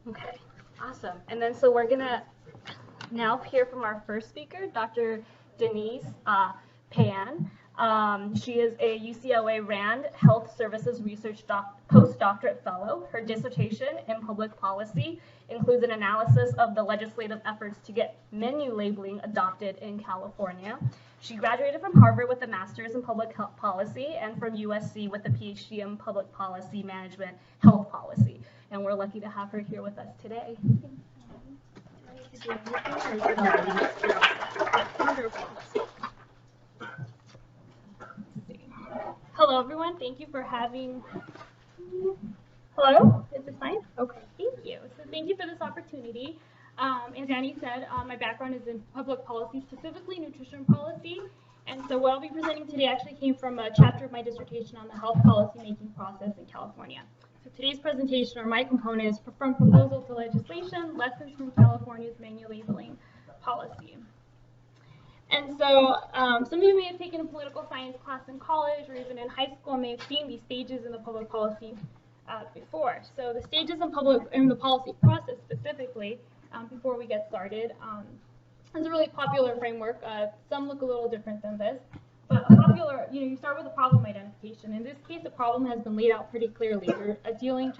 Okay, awesome. And then so we're gonna now hear from our first speaker, Dr. Denise Payan. She is a UCLA-RAND Health Services Research Postdoctorate Fellow. Her dissertation in public policy includes an analysis of the legislative efforts to get menu labeling adopted in California. She graduated from Harvard with a master's in public health policy and from USC with a Ph.D. in public policy management health policy. And we're lucky to have her here with us today. Hello, everyone. Thank you for having me. Hello? Is this fine? Okay, thank you. So thank you for this opportunity. As Danny said, my background is in public policy, specifically nutrition policy. And so what I'll be presenting today actually came from a chapter of my dissertation on the health policy making process in California. So today's presentation, or my component, is from proposal to legislation, lessons from California's menu labeling policy. And so some of you may have taken a political science class in college or even in high school and may have seen these stages in the public policy before. So the stages in the policy process specifically, before we get started, is a really popular framework. Some look a little different than this. But a popular, you start with a problem identification. In this case, the problem has been laid out pretty clearly. You're dealing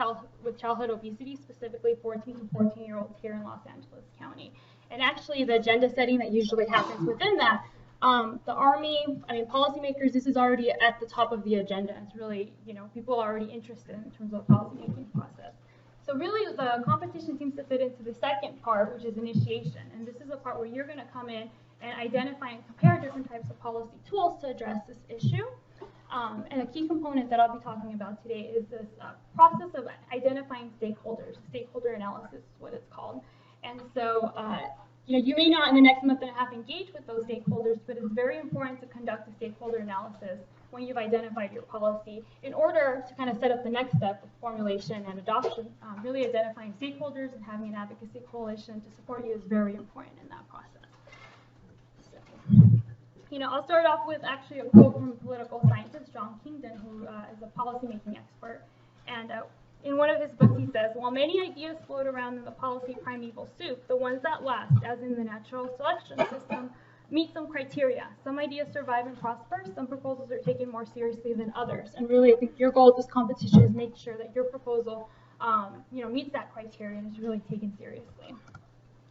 with childhood obesity, specifically 14 to 14-year-olds here in Los Angeles County. And actually, the agenda setting that usually happens within that, the Army, policymakers, this is already at the top of the agenda. It's really, people are already interested in terms of the policymaking process. So really, the competition seems to fit into the second part, which is initiation. And this is the part where you're going to come in and identify and compare different types of policy tools to address this issue. And a key component that I'll be talking about today is this process of identifying stakeholders. Stakeholder analysis is what it's called. And so, you may not in the next month and a half engage with those stakeholders, but it's very important to conduct a stakeholder analysis when you've identified your policy in order to kind of set up the next step of formulation and adoption. Really identifying stakeholders and having an advocacy coalition to support you is very important in that process. So, I'll start off with actually a quote from political scientist John Kingdon, who is a policymaking expert. And in one of his books, he says, while many ideas float around in the policy primeval soup, the ones that last, as in the natural selection system, meet some criteria. Some ideas survive and prosper. Some proposals are taken more seriously than others. And really, I think your goal of this competition is make sure that your proposal, meets that criteria and is really taken seriously.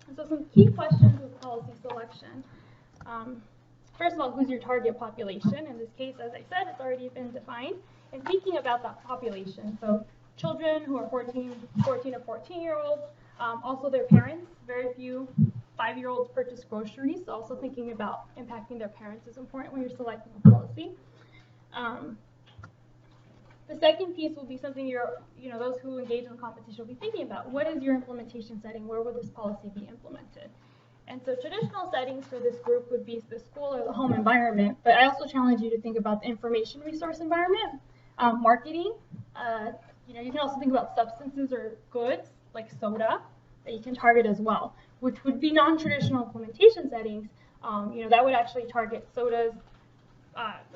And so some key questions with policy selection. First of all, who's your target population? In this case, as I said, it's already been defined. And thinking about that population, so children who are 14 to 14-year-olds, also their parents. Very few 5-year-olds purchase groceries, so also thinking about impacting their parents is important when you're selecting a policy. The second piece will be something those who engage in the competition will be thinking about. What is your implementation setting? Where will this policy be implemented? And so traditional settings for this group would be the school or the home environment, but I also challenge you to think about the information resource environment, marketing. You can also think about substances or goods like soda that you can target as well, which would be non-traditional implementation settings. That would actually target sodas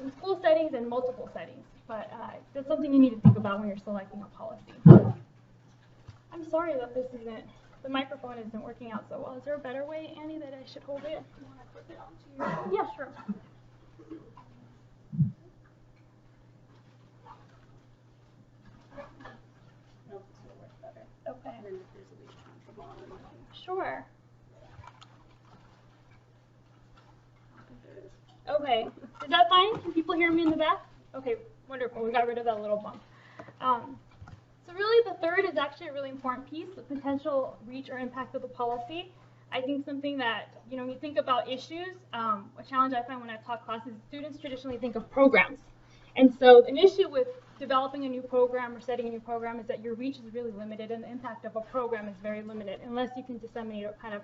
in school settings and multiple settings. But that's something you need to think about when you're selecting a policy. I'm sorry that the microphone isn't working out so well. Is there a better way, Annie, that I should hold it? You want to clip it onto your... Yeah, sure. Okay. Sure. Okay. Is that fine? Can people hear me in the back? Okay, wonderful. We got rid of that little bump. So really the third is actually a really important piece, the potential reach or impact of the policy. I think something that, when you think about issues, a challenge I find when I talk classes, students traditionally think of programs. And so an issue with developing a new program or setting a new program is that your reach is really limited and the impact of a program is very limited unless you can disseminate or kind of,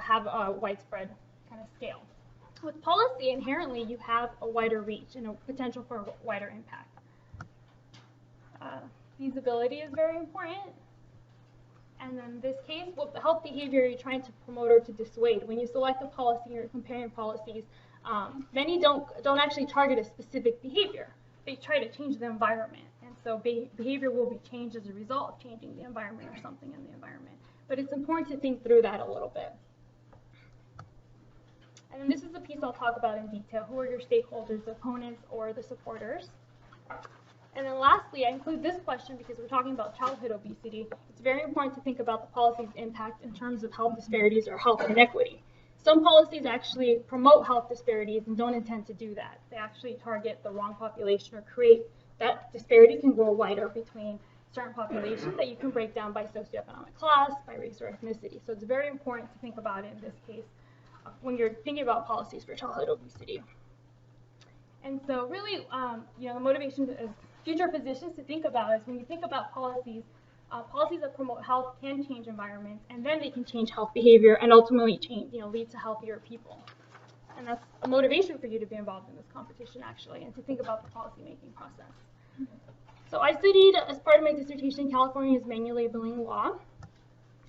have a widespread kind of scale. With policy, inherently, you have a wider reach and a potential for a wider impact. Feasibility is very important. And then in this case, what health behavior are you trying to promote or to dissuade? When you select a policy or comparing policies, many don't actually target a specific behavior. They try to change the environment. And So behavior will be changed as a result of changing the environment or something in the environment. But it's important to think through that a little bit. And then this is the piece I'll talk about in detail. Who are your stakeholders, the opponents, or the supporters? And then lastly, I include this question because we're talking about childhood obesity. It's very important to think about the policy's impact in terms of health disparities or health inequity. Some policies actually promote health disparities and don't intend to do that. They actually target the wrong population or create that disparity can grow wider between certain populations that you can break down by socioeconomic class, by race or ethnicity. So it's very important to think about it in this case when you're thinking about policies for childhood obesity. And so really, the motivation as future physicians to think about is when you think about policies, policies that promote health can change environments, and then they can change health behavior and ultimately lead to healthier people. And that's a motivation for you to be involved in this competition, actually, and to think about the policymaking process. So I studied, as part of my dissertation, California's menu labeling law.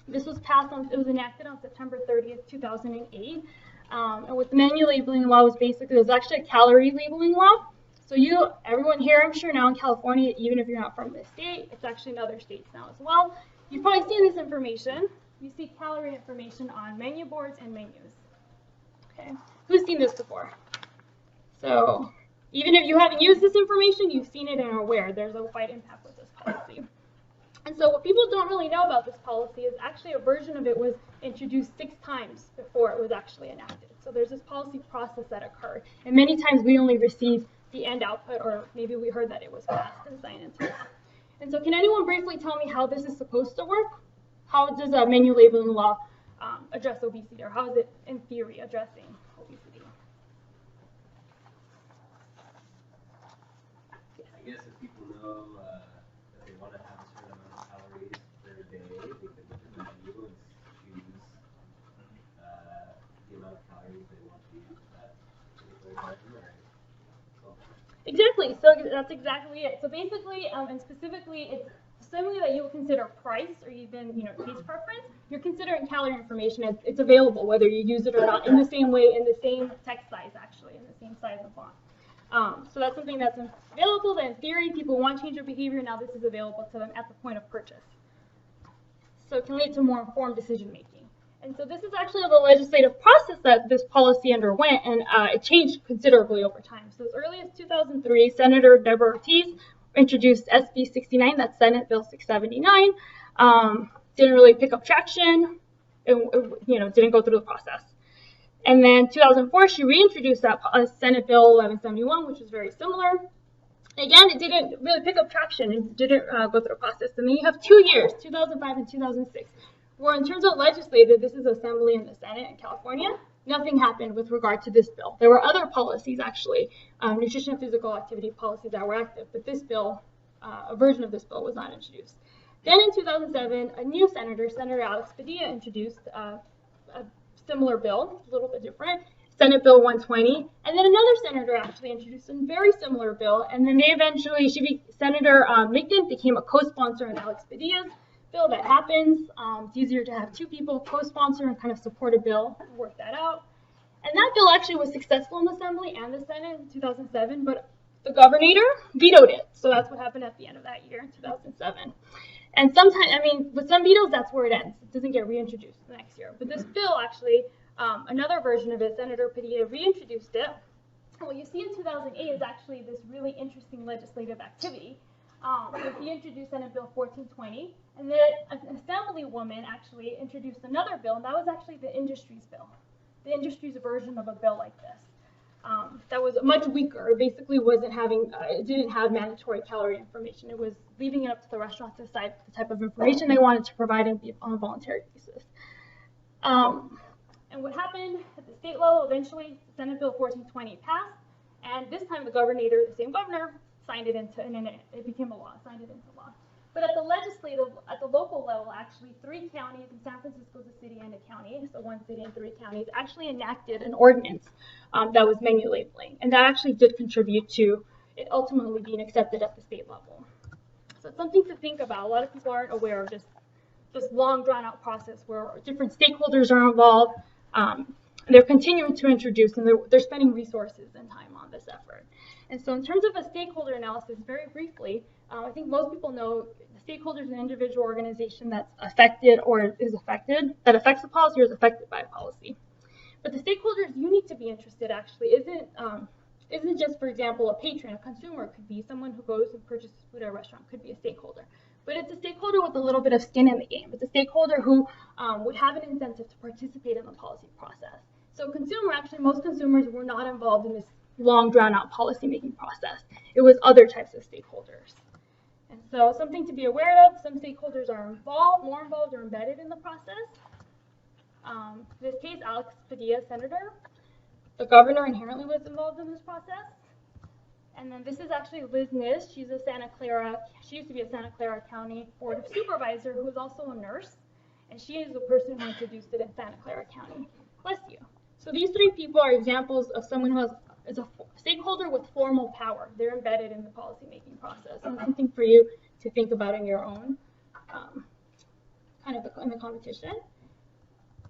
This was it was enacted on September 30th, 2008. And what the menu labeling law was basically, it was actually a calorie labeling law. So everyone here, I'm sure now in California, even if you're not from this state, it's actually in other states now as well. You've probably seen this information. You see calorie information on menu boards and menus. Okay, who's seen this before? So even if you haven't used this information, you've seen it and are aware there's a wide impact with this policy. And so what people don't really know about this policy is actually a version of it was introduced 6 times before it was actually enacted. So there's this policy process that occurred. And many times we only receive the end output, or maybe we heard that it was passed and signed into law. And so can anyone briefly tell me how this is supposed to work? How does a menu labeling law address obesity, or how is it, in theory, addressing obesity? I guess if people know that they want to have a certain amount of calories per day, they can look at the menu and choose the amount of calories they want to use at that particular time. Exactly. So that's exactly it. So basically, and specifically, it's similarly that you would consider price or even taste preference. You're considering calorie information as it's available whether you use it or not in the same way, in the same text size actually, in the same size and font. So that's something that's available. That in theory, people want to change their behavior. Now this is available to them at the point of purchase. So it can lead to more informed decision making. And so this is actually the legislative process that this policy underwent, and it changed considerably over time. So as early as 2003, Senator Deborah Ortiz introduced SB 69, that's Senate Bill 679. Didn't really pick up traction, didn't go through the process. And then 2004, she reintroduced that Senate Bill 1171, which was very similar. Again, it didn't really pick up traction. It didn't go through the process. And then you have 2 years, 2005 and 2006. Where in terms of legislative, this is Assembly and the Senate in California, nothing happened with regard to this bill. There were other policies, actually, nutrition and physical activity policies that were active, but this bill, a version of this bill was not introduced. Then in 2007, a new senator, Senator Alex Padilla, introduced a similar bill, a little bit different, Senate Bill 120, and then another senator actually introduced a very similar bill, and then Senator Migden became a co-sponsor in Alex Padilla's bill. That happens. It's easier to have 2 people co-sponsor and kind of support a bill and work that out. And that bill actually was successful in the Assembly and the Senate in 2007, but the governor vetoed it. So that's what happened at the end of that year in 2007. And sometimes, with some vetoes, that's where it ends. It doesn't get reintroduced the next year. But this bill actually, another version of it, Senator Padilla reintroduced it. And what you see in 2008 is actually this really interesting legislative activity. He introduced Senate Bill 1420, and then an assemblywoman actually introduced another bill, and that was actually the industry's bill, the industry's version of a bill like this. That was much weaker. It basically it didn't have mandatory calorie information. It was leaving it up to the restaurants to decide the type of information they wanted to provide and be on a voluntary basis. And what happened at the state level, eventually, Senate Bill 1420 passed, and this time the same governor, signed it into, and it became a law, signed it into law. But at the local level, actually, 3 counties, in San Francisco is a city and a county, so 1 city and 3 counties, actually enacted an ordinance that was menu labeling. And that actually did contribute to it ultimately being accepted at the state level. So it's something to think about. A lot of people aren't aware of this long, drawn-out process where different stakeholders are involved. They're continuing to introduce, and they're spending resources and time on this effort. And so in terms of a stakeholder analysis, very briefly, I think most people know the stakeholder is an individual organization that's affected or is affected, that affects the policy or is affected by a policy. But the stakeholders you need to be interested actually isn't just, for example, a patron, a consumer. It could be someone who goes and purchases food at a restaurant, could be a stakeholder. But it's a stakeholder with a little bit of skin in the game. It's a stakeholder who would have an incentive to participate in the policy process. So most consumers were not involved in this long, drawn-out policy-making process. It was other types of stakeholders. And so something to be aware of, some stakeholders are more involved or embedded in the process. In this case, Alex Padilla, senator. The governor inherently was involved in this process. And then this is actually Liz Nis. She used to be a Santa Clara County Board of Supervisor who was also a nurse. And she is the person who introduced it in Santa Clara County. Bless you. So these three people are examples of someone who is a stakeholder with formal power. They're embedded in the policymaking process. And something for you to think about in your own kind of in the competition.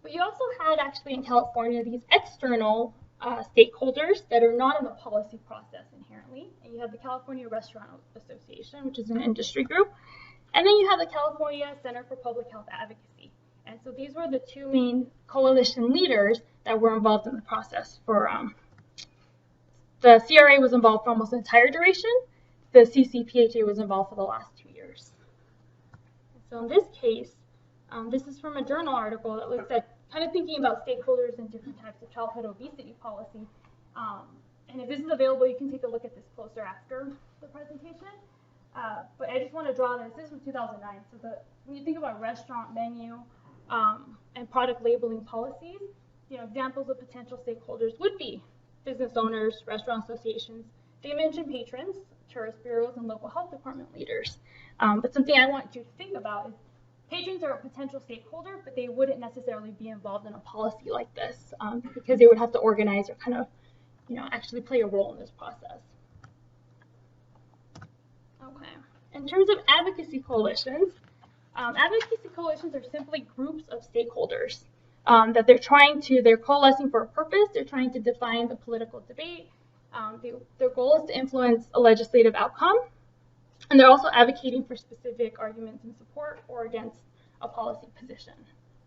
But you also had actually in California these external stakeholders that are not in the policy process inherently. And you have the California Restaurant Association, which is an industry group. And then you have the California Center for Public Health Advocacy. And so these were the two main coalition leaders that were involved in the process for the CRA was involved for almost the entire duration. The CCPHA was involved for the last 2 years. So in this case, this is from a journal article that looks at kind of thinking about stakeholders in different types of childhood obesity policy. And if this is available, you can take a look at this closer after the presentation. But I just want to draw this. This is from 2009. So when you think about restaurant menu and product labeling policies, examples of potential stakeholders would be business owners, restaurant associations. They mention patrons, tourist bureaus, and local health department leaders. But something I want you to think about is patrons are a potential stakeholder, but they wouldn't necessarily be involved in a policy like this because they would have to organize or kind of, actually play a role in this process. Okay. In terms of advocacy coalitions are simply groups of stakeholders that they're coalescing for a purpose. They're trying to define the political debate. Their goal is to influence a legislative outcome. And they're also advocating for specific arguments in support or against a policy position,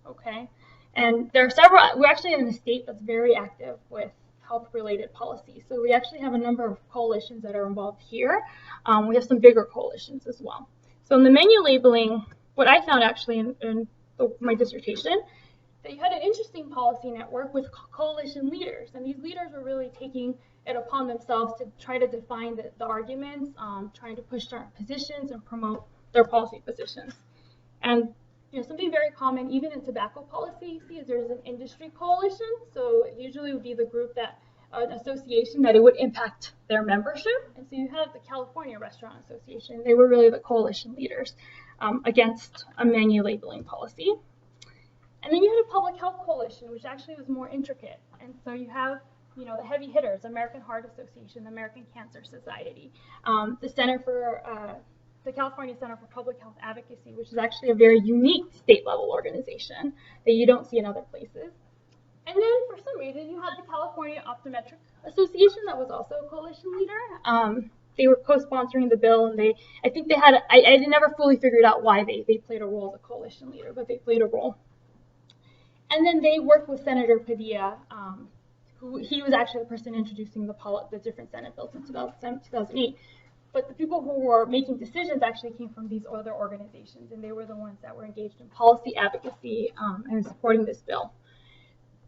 okay? And there are we're actually in a state that's very active with health-related policies. So we actually have a number of coalitions that are involved here. We have some bigger coalitions as well. So in the menu labeling, what I found actually in my dissertation, that you had an interesting policy network with coalition leaders. And these leaders were really taking it upon themselves to try to define the arguments, trying to push certain positions and promote their policy positions. And something very common, even in tobacco policy, you see, is there's an industry coalition. So it usually would be the group an association that it would impact their membership. And so you have the California Restaurant Association. They were really the coalition leaders against a menu labeling policy. And then you had a public health coalition, which actually was more intricate. And so you have the heavy hitters, American Heart Association, the American Cancer Society, the California Center for Public Health Advocacy, which is actually a very unique state-level organization that you don't see in other places. And then for some reason, you had the California Optometric Association that was also a coalition leader. They were co-sponsoring the bill, and I never fully figured out why they played a role as a coalition leader, but they played a role. And then they worked with Senator Padilla, he was actually the person introducing the different Senate bills in 2008. But the people who were making decisions actually came from these other organizations, and they were the ones that were engaged in policy advocacy and supporting this bill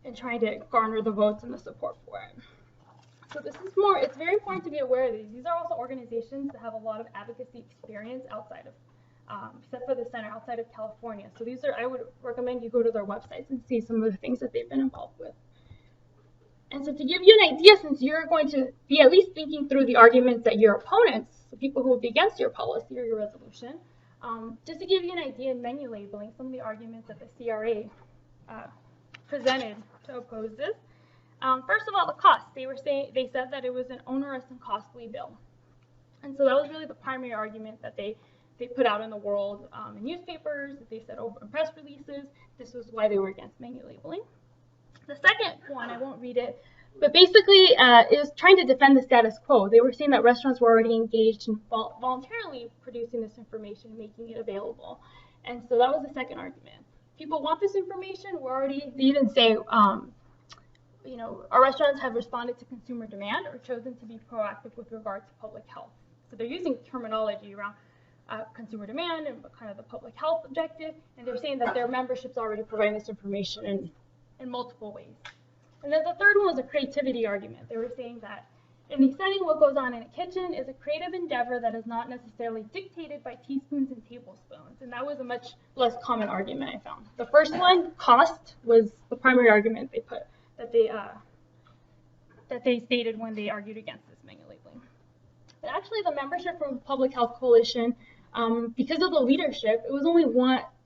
and trying to garner the votes and the support for it. So it's very important to be aware of these. These are also organizations that have a lot of advocacy experience outside of, except for the center, outside of California. So I would recommend you go to their websites and see some of the things that they've been involved with. And so to give you an idea, since you're going to be at least thinking through the arguments that your opponents, the people who will be against your policy or your resolution, just to give you an idea in menu labeling, some of the arguments that the CRA presented to oppose this. First of all, the cost. They said that it was an onerous and costly bill. And so that was really the primary argument that they put out in the world in newspapers. They said over in press releases. This was why they were against menu labeling. The second one, I won't read it, But basically, it was trying to defend the status quo. They were saying that restaurants were already engaged in voluntarily producing this information and making it available. And so that was the second argument. People want this information. They even say, our restaurants have responded to consumer demand or chosen to be proactive with regard to public health. So they're using terminology around consumer demand and kind of the public health objective, and they're saying that their membership's already providing this information in multiple ways. And then the third one was a creativity argument. They were saying that in the setting, what goes on in a kitchen is a creative endeavor that is not necessarily dictated by teaspoons and tablespoons. And that was a much less common argument I found. The first one, cost, was the primary argument that they stated when they argued against this menu labeling. But actually, the membership from the Public Health Coalition, because of the leadership, it was only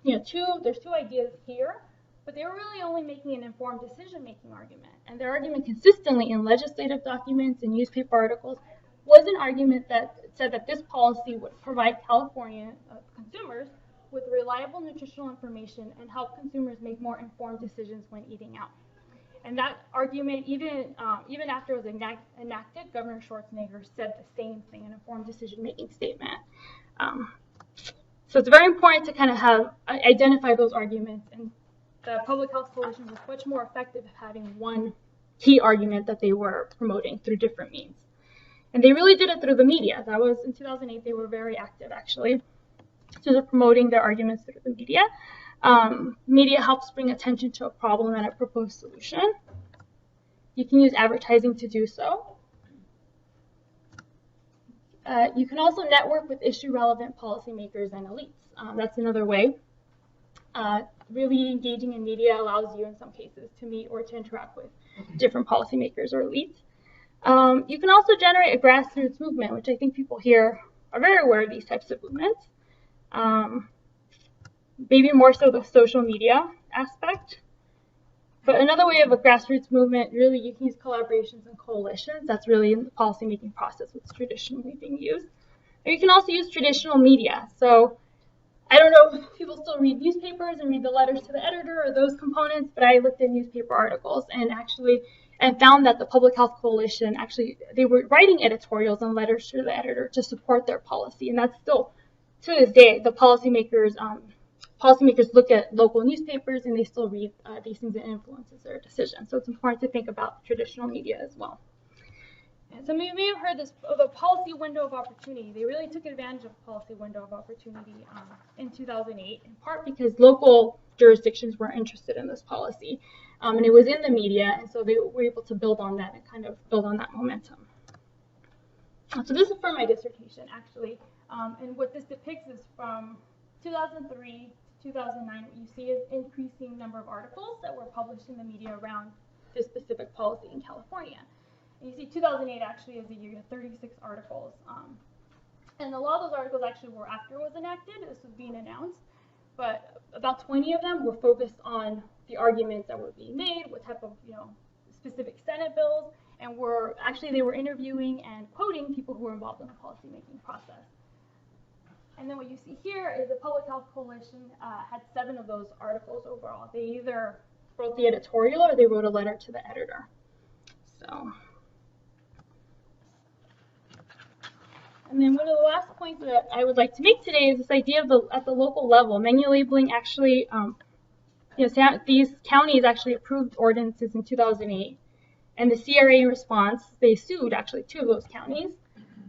there's two ideas here. But they were really only making an informed decision-making argument. And their argument consistently in legislative documents and newspaper articles was an argument that said that this policy would provide California consumers with reliable nutritional information and help consumers make more informed decisions when eating out. And that argument, even after it was enacted, Governor Schwarzenegger said the same thing, an informed decision-making statement. So it's very important to kind of identify those arguments, and the Public Health Coalition was much more effective at having one key argument that they were promoting through different means. And they really did it through the media. That was in 2008, they were very active, actually. So they're promoting their arguments through the media. Media helps bring attention to a problem and a proposed solution. You can use advertising to do so. You can also network with issue-relevant policymakers and elites. That's another way. Really engaging in media allows you, in some cases, to meet or to interact with different policymakers or elites. You can also generate a grassroots movement, which I think people here are very aware of these types of movements. Maybe more so the social media aspect. But another way of a grassroots movement, really, you can use collaborations and coalitions. That's really in the policymaking process what's traditionally being used. Or you can also use traditional media. So I don't know if people still read newspapers and read the letters to the editor or those components, but I looked at newspaper articles and found that the Public Health Coalition, they were writing editorials and letters to the editor to support their policy. And that's still, to this day, the policymakers look at local newspapers and they still read these things and influences their decisions. So it's important to think about traditional media as well. And so you may have heard this of a policy window of opportunity. They really took advantage of the policy window of opportunity in 2008, in part because local jurisdictions were interested in this policy. And it was in the media, and so they were able to build on that and kind of build on that momentum. So this is for my dissertation, actually. And what this depicts is from 2003 to 2009, what you see is increasing number of articles that were published in the media around this specific policy in California. And you see 2008 actually is the year, you had 36 articles. And a lot of those articles actually were after it was enacted, this was being announced. But about 20 of them were focused on the arguments that were being made, what type of specific Senate bills, and they were interviewing and quoting people who were involved in the policymaking process. And then what you see here is the Public Health Coalition had 7 of those articles overall. They either wrote the editorial or they wrote a letter to the editor. So. And then one of the last points that I would like to make today is this idea of at the local level. Menu labeling actually, these counties actually approved ordinances in 2008. And the CRA in response, they sued actually 2 of those counties.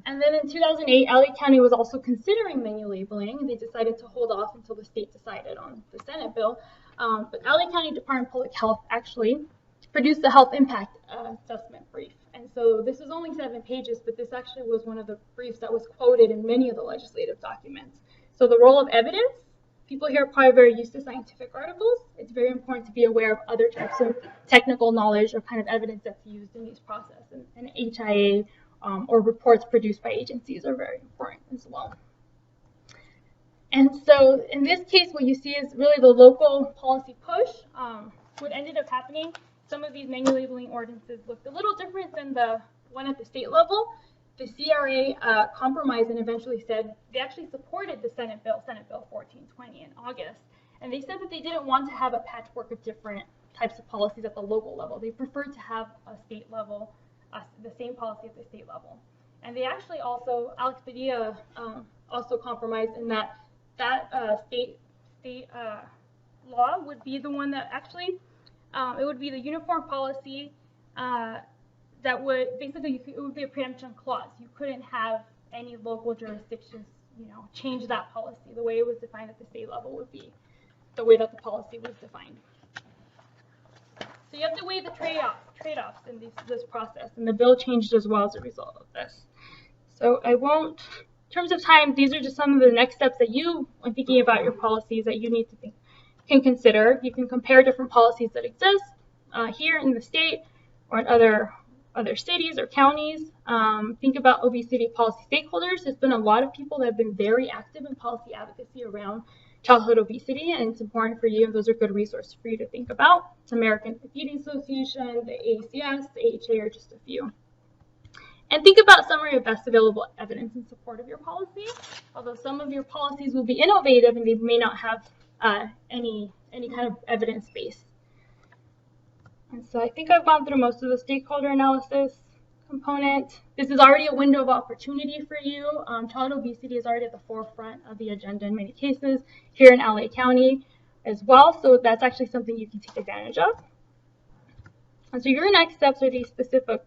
And then in 2008, LA County was also considering menu labeling. They decided to hold off until the state decided on the Senate bill. But LA County Department of Public Health actually produced the health impact assessment brief. And so this is only 7 pages, but this actually was one of the briefs that was quoted in many of the legislative documents. So the role of evidence, people here are probably very used to scientific articles. It's very important to be aware of other types of technical knowledge or kind of evidence that's used in these processes. And HIA or reports produced by agencies are very important as well. And so in this case, what you see is really the local policy push. What ended up happening, some of these menu labeling ordinances looked a little different than the one at the state level. The CRA compromised and eventually said they actually supported the Senate Bill 1420 in August. And they said that they didn't want to have a patchwork of different types of policies at the local level. They prefer to have a state level, the same policy at the state level. And they actually also, Alex Padilla also compromised in that state law would be the one that actually, it would be the uniform policy that would, basically, it would be a preemption clause. You couldn't have any local jurisdictions, change that policy. The way it was defined at the state level would be the way that the policy was defined. So you have to weigh the trade-offs in this process, and the bill changed as well as a result of this. So I won't, in terms of time, these are just some of the next steps that you, when thinking about your policies, that you need to can consider. You can compare different policies that exist here in the state or in other cities or counties. Think about obesity policy stakeholders. There's been a lot of people that have been very active in policy advocacy around childhood obesity, and it's important for you, and those are good resources for you to think about. It's American Eating Association, the ACS, the AHA are just a few. And think about summary of best available evidence in support of your policy. Although some of your policies will be innovative and they may not have any kind of evidence base. And so I think I've gone through most of the stakeholder analysis component. This is already a window of opportunity for you. Child obesity is already at the forefront of the agenda in many cases here in LA County as well. So that's actually something you can take advantage of. And so your next steps are these specific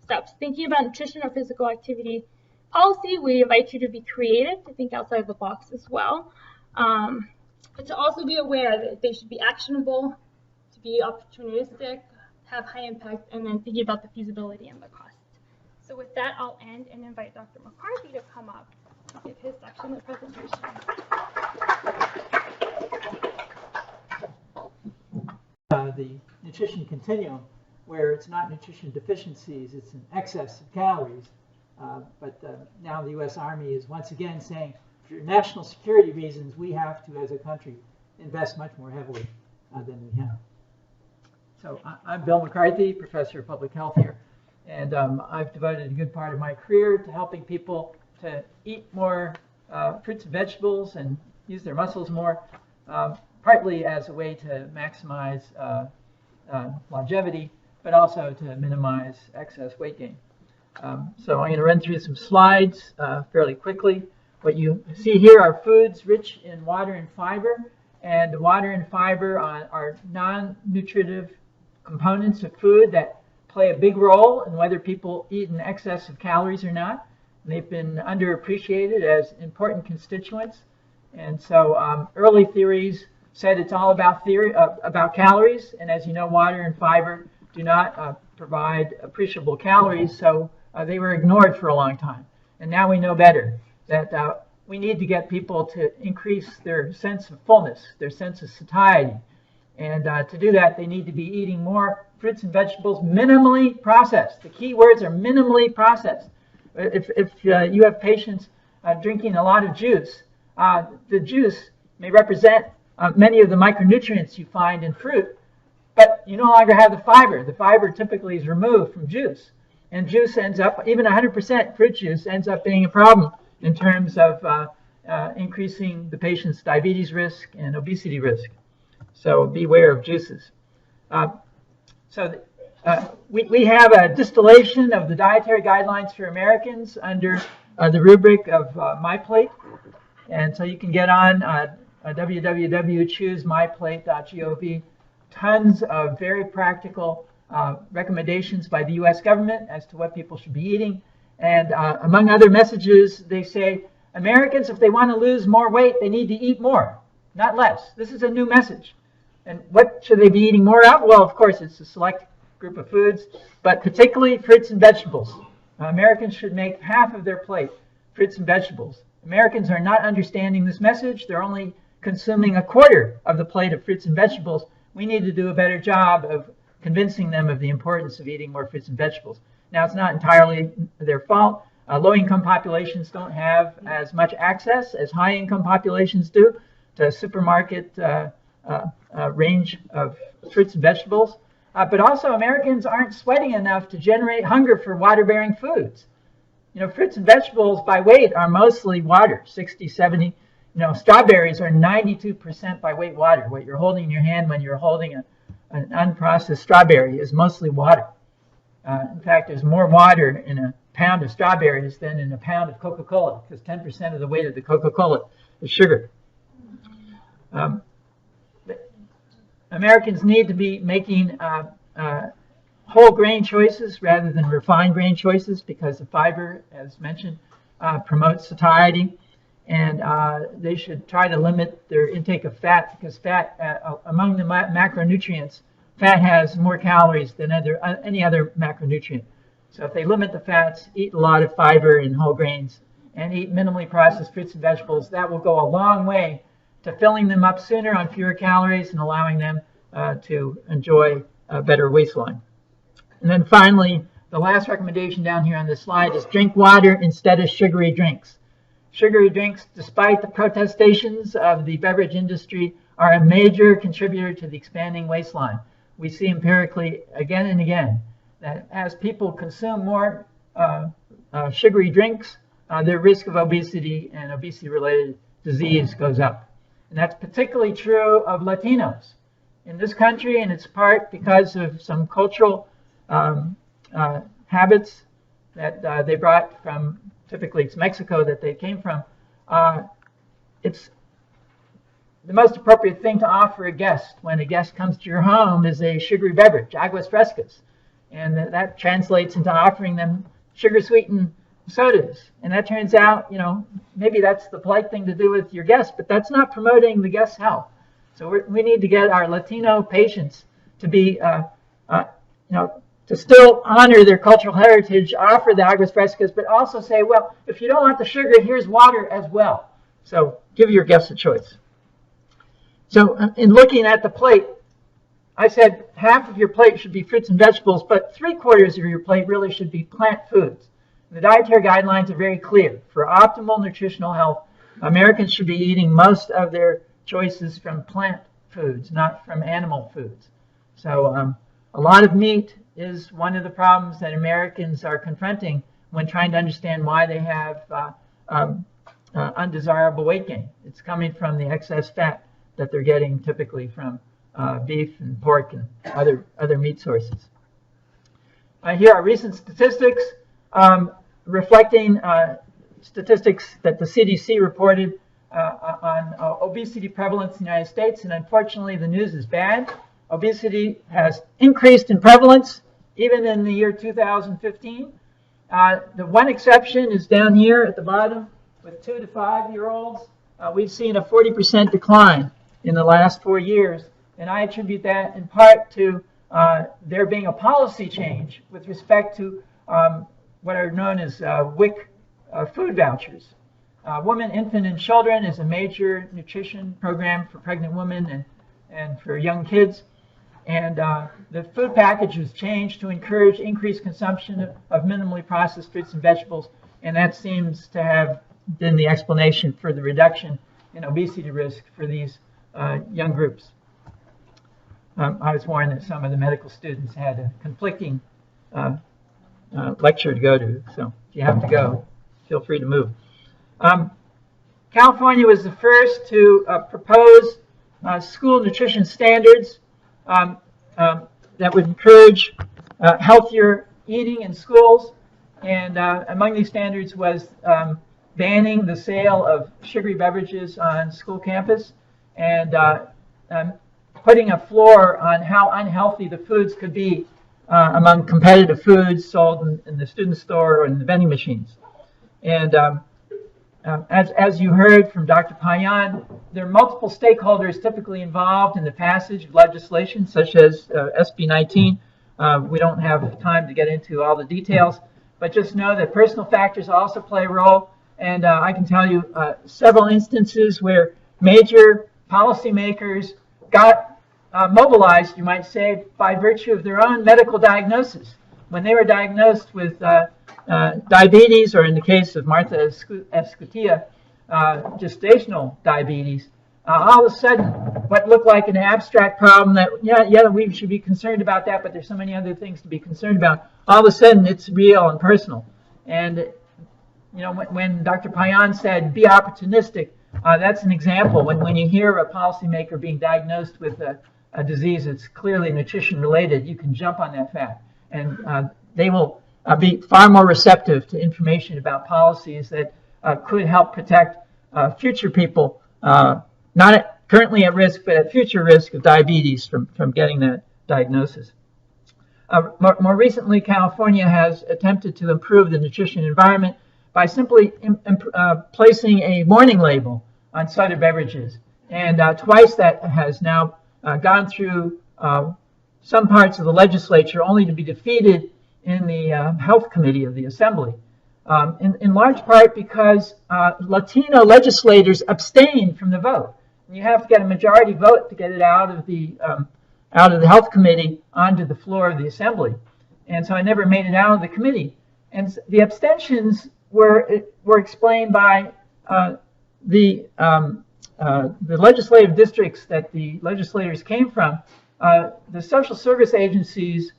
steps. Thinking about nutrition or physical activity policy, we invite you to be creative, to think outside the box as well. But to also be aware that they should be actionable, to be opportunistic, have high impact, and then thinking about the feasibility and the cost. So with that, I'll end and invite Dr. McCarthy to come up and give his section of the presentation. The nutrition continuum, where it's not nutrition deficiencies, it's an excess of calories. But now the U.S. Army is once again saying, for national security reasons, we have to, as a country, invest much more heavily than we have. So I'm Bill McCarthy, professor of public health here, and I've devoted a good part of my career to helping people to eat more fruits and vegetables and use their muscles more, partly as a way to maximize longevity, but also to minimize excess weight gain. So I'm going to run through some slides fairly quickly. What you see here are foods rich in water and fiber, and water and fiber are non-nutritive components of food that play a big role in whether people eat in excess of calories or not. And they've been underappreciated as important constituents. And so early theories said it's all about calories, and as you know, water and fiber do not provide appreciable calories, so they were ignored for a long time. And now we know better, that we need to get people to increase their sense of fullness, their sense of satiety. And to do that, they need to be eating more fruits and vegetables, minimally processed. The key words are minimally processed. If you have patients drinking a lot of juice, the juice may represent many of the micronutrients you find in fruit, but you no longer have the fiber. The fiber typically is removed from juice. And juice ends up, even 100% fruit juice ends up being a problem in terms of increasing the patient's diabetes risk and obesity risk. So beware of juices. We have a distillation of the dietary guidelines for Americans under the rubric of MyPlate. And so you can get on www.choosemyplate.gov. Tons of very practical recommendations by the U.S. government as to what people should be eating. And among other messages, they say, Americans, if they want to lose more weight, they need to eat more, not less. This is a new message. And what should they be eating more of? Well, of course, it's a select group of foods, but particularly fruits and vegetables. Americans should make half of their plate fruits and vegetables. Americans are not understanding this message. They're only consuming a quarter of the plate of fruits and vegetables. We need to do a better job of convincing them of the importance of eating more fruits and vegetables. Now, it's not entirely their fault. Low-income populations don't have as much access as high-income populations do to a supermarket range of fruits and vegetables. But also, Americans aren't sweating enough to generate hunger for water-bearing foods. You know, fruits and vegetables by weight are mostly water, 60, 70. You know, strawberries are 92% by weight water, what you're holding in your hand when you're holding an unprocessed strawberry is mostly water. In fact, there's more water in a pound of strawberries than in a pound of Coca-Cola, because 10% of the weight of the Coca-Cola is sugar. Americans need to be making whole grain choices rather than refined grain choices, because the fiber, as mentioned, promotes satiety. And they should try to limit their intake of fat, because fat, among the macronutrients, fat has more calories than any other macronutrient. So if they limit the fats, eat a lot of fiber and whole grains, and eat minimally processed fruits and vegetables, that will go a long way to filling them up sooner on fewer calories and allowing them to enjoy a better waistline. And then finally, the last recommendation down here on this slide is drink water instead of sugary drinks. Sugary drinks, despite the protestations of the beverage industry, are a major contributor to the expanding waistline. We see empirically again and again that as people consume more sugary drinks, their risk of obesity and obesity-related disease goes up. And that's particularly true of Latinos in this country, and it's part because of some cultural habits that they brought from, typically it's Mexico that they came from. It's the most appropriate thing to offer a guest when a guest comes to your home is a sugary beverage, aguas frescas. And that translates into offering them sugar-sweetened sodas. And that turns out, maybe that's the polite thing to do with your guests, but that's not promoting the guest's health. So we need to get our Latino patients to be, to still honor their cultural heritage, offer the aguas frescas, but also say, well, if you don't want the sugar, here's water as well. So give your guests a choice. So in looking at the plate, I said half of your plate should be fruits and vegetables, but 3/4 of your plate really should be plant foods. The dietary guidelines are very clear. For optimal nutritional health, Americans should be eating most of their choices from plant foods, not from animal foods. So a lot of meat is one of the problems that Americans are confronting when trying to understand why they have undesirable weight gain. It's coming from the excess fat that they're getting typically from beef and pork and other meat sources. Here are recent statistics reflecting statistics that the CDC reported on obesity prevalence in the United States, and unfortunately the news is bad. Obesity has increased in prevalence even in the year 2015. The one exception is down here at the bottom with 2 to 5 year olds. We've seen a 40% decline in the last 4 years, and I attribute that in part to there being a policy change with respect to what are known as WIC food vouchers. Women, Infant, and Children is a major nutrition program for pregnant women and for young kids. And the food package was changed to encourage increased consumption of minimally processed fruits and vegetables, and that seems to have been the explanation for the reduction in obesity risk for these young groups. I was warned that some of the medical students had a conflicting lecture to go to, so if you have to go, feel free to move. California was the first to propose school nutrition standards that would encourage healthier eating in schools, and among these standards was banning the sale of sugary beverages on school campus and putting a floor on how unhealthy the foods could be among competitive foods sold in the student store or in the vending machines. And as you heard from Dr. Payan, there are multiple stakeholders typically involved in the passage of legislation, such as SB 19. We don't have time to get into all the details, but just know that personal factors also play a role. And I can tell you several instances where major policymakers got mobilized, you might say, by virtue of their own medical diagnosis. When they were diagnosed with diabetes, or in the case of Martha Escutia, gestational diabetes, all of a sudden, what looked like an abstract problem that, yeah, we should be concerned about that, but there's so many other things to be concerned about, all of a sudden it's real and personal. And, when Dr. Payan said, be opportunistic, that's an example. When you hear a policymaker being diagnosed with a disease that's clearly nutrition related, you can jump on that fact. And they will be far more receptive to information about policies that could help protect future people, not currently at risk, but at future risk of diabetes from getting that diagnosis. More recently, California has attempted to improve the nutrition environment by simply placing a warning label on soda beverages. And twice that has now gone through some parts of the legislature, only to be defeated in the Health Committee of the Assembly, in large part because Latino legislators abstained from the vote. And you have to get a majority vote to get it out of the Health Committee onto the floor of the Assembly. And so I never made it out of the committee. And the abstentions were explained by the legislative districts that the legislators came from. The social service agencies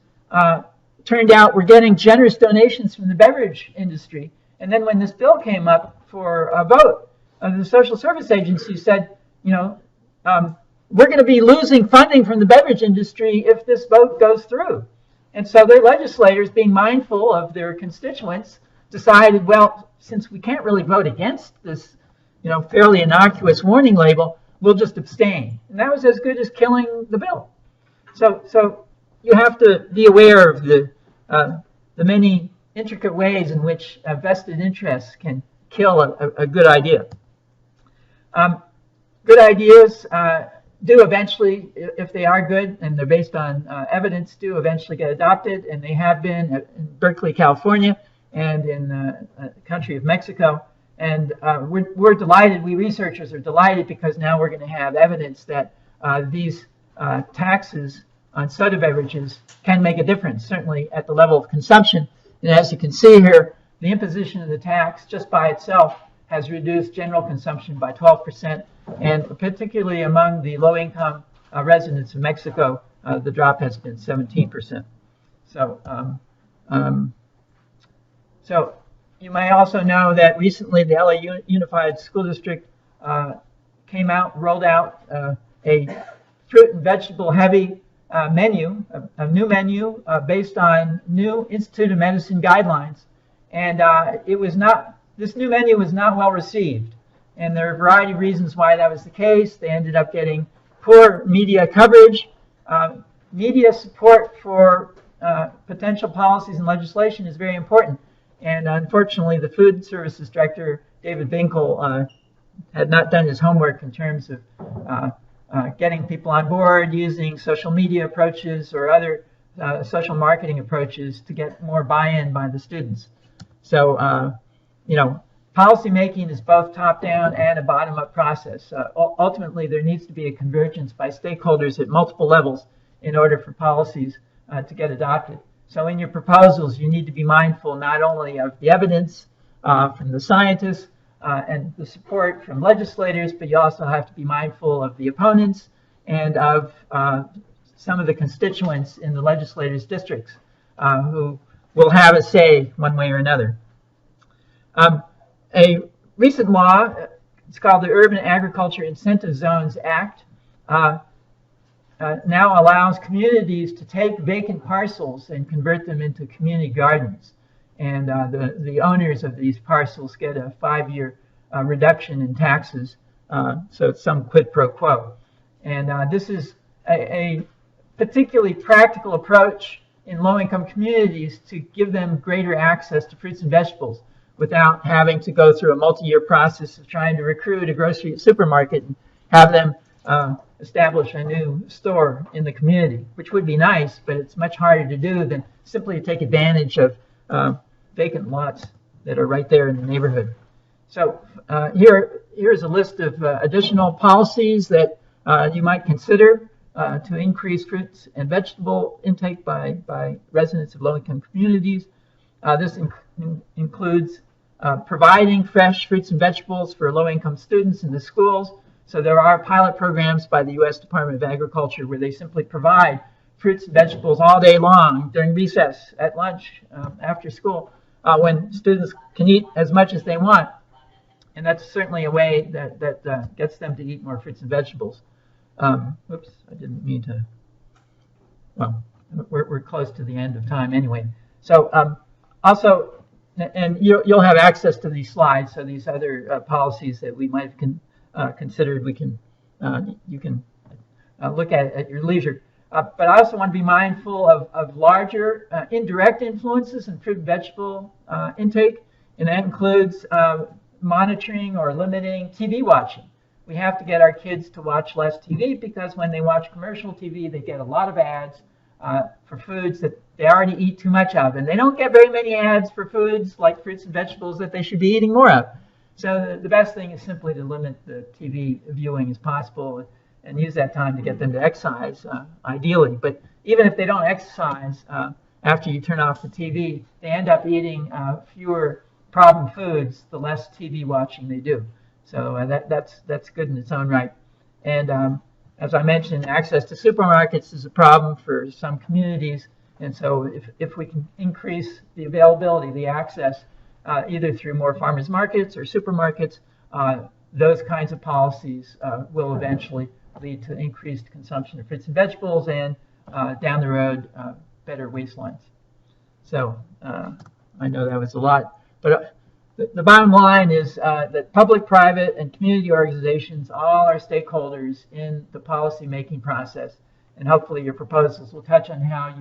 turned out were getting generous donations from the beverage industry. And then when this bill came up for a vote, the social service agency said, we're going to be losing funding from the beverage industry if this vote goes through. And so their legislators, being mindful of their constituents, decided, well, since we can't really vote against this, fairly innocuous warning label, we'll just abstain. And that was as good as killing the bill. So you have to be aware of the many intricate ways in which vested interests can kill a good idea. Good ideas do eventually, if they are good and they're based on evidence, do eventually get adopted, and they have been in Berkeley, California, and in the country of Mexico. And we're delighted, we researchers are delighted, because now we're going to have evidence that these taxes on soda beverages can make a difference, certainly at the level of consumption. And as you can see here, the imposition of the tax just by itself has reduced general consumption by 12%, and particularly among the low-income residents of Mexico, the drop has been 17%. So you may also know that recently the LA Unified School District rolled out a fruit and vegetable heavy menu, a new menu based on new Institute of Medicine guidelines. And this new menu was not well received. And there are a variety of reasons why that was the case. They ended up getting poor media coverage. Media support for potential policies and legislation is very important. And unfortunately, the Food Services Director, David Binkle, had not done his homework in terms of getting people on board, using social media approaches or other social marketing approaches to get more buy-in by the students. So, policy making is both top-down and a bottom-up process. Ultimately, there needs to be a convergence by stakeholders at multiple levels in order for policies to get adopted. So in your proposals, you need to be mindful not only of the evidence from the scientists and the support from legislators, but you also have to be mindful of the opponents and of some of the constituents in the legislators' districts who will have a say one way or another. A recent law, it's called the Urban Agriculture Incentive Zones Act, now allows communities to take vacant parcels and convert them into community gardens. And the owners of these parcels get a 5-year reduction in taxes, so it's some quid pro quo. And this is a particularly practical approach in low-income communities to give them greater access to fruits and vegetables without having to go through a multi-year process of trying to recruit a grocery supermarket and have them establish a new store in the community, which would be nice, but it's much harder to do than simply to take advantage of vacant lots that are right there in the neighborhood. So here's a list of additional policies that you might consider to increase fruits and vegetable intake by residents of low-income communities. This includes providing fresh fruits and vegetables for low-income students in the schools. So there are pilot programs by the U.S. Department of Agriculture where they simply provide fruits and vegetables all day long, during recess, at lunch, after school, when students can eat as much as they want. And that's certainly a way that gets them to eat more fruits and vegetables. Oops, I didn't mean to. Well, we're close to the end of time anyway. So also, and you'll have access to these slides. So these other policies that we might have considered, you can look at your leisure. But I also want to be mindful of larger indirect influences in fruit and vegetable intake, and that includes monitoring or limiting TV watching. We have to get our kids to watch less TV because when they watch commercial TV, they get a lot of ads for foods that they already eat too much of. And they don't get very many ads for foods like fruits and vegetables that they should be eating more of. So the best thing is simply to limit the TV viewing as possible and use that time to get them to exercise, ideally. But even if they don't exercise, after you turn off the TV, they end up eating fewer problem foods the less TV watching they do. So that's good in its own right. And as I mentioned, access to supermarkets is a problem for some communities. And so if we can increase the availability, the access, either through more farmers markets or supermarkets, those kinds of policies will eventually lead to increased consumption of fruits and vegetables and down the road, better waistlines. So I know that was a lot, but the bottom line is that public, private, and community organizations all are stakeholders in the policy making process, and hopefully your proposals will touch on how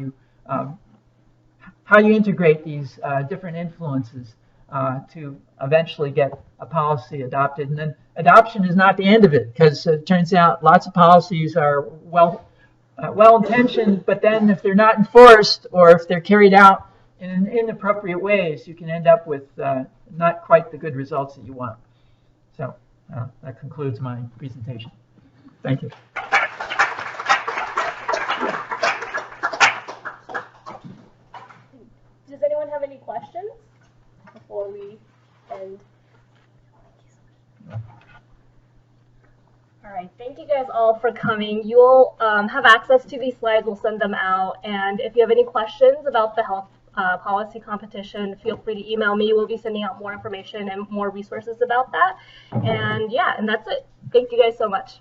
you integrate these different influences to eventually get a policy adopted. And then adoption is not the end of it, because it turns out lots of policies are well-intentioned, but then if they're not enforced or if they're carried out in inappropriate ways, you can end up with not quite the good results that you want. So that concludes my presentation. Thank you. Does anyone have any questions before we end? All right, thank you guys all for coming. You'll have access to these slides. We'll send them out. And if you have any questions about the health policy competition, feel free to email me. We'll be sending out more information and more resources about that. And yeah, and that's it. Thank you guys so much.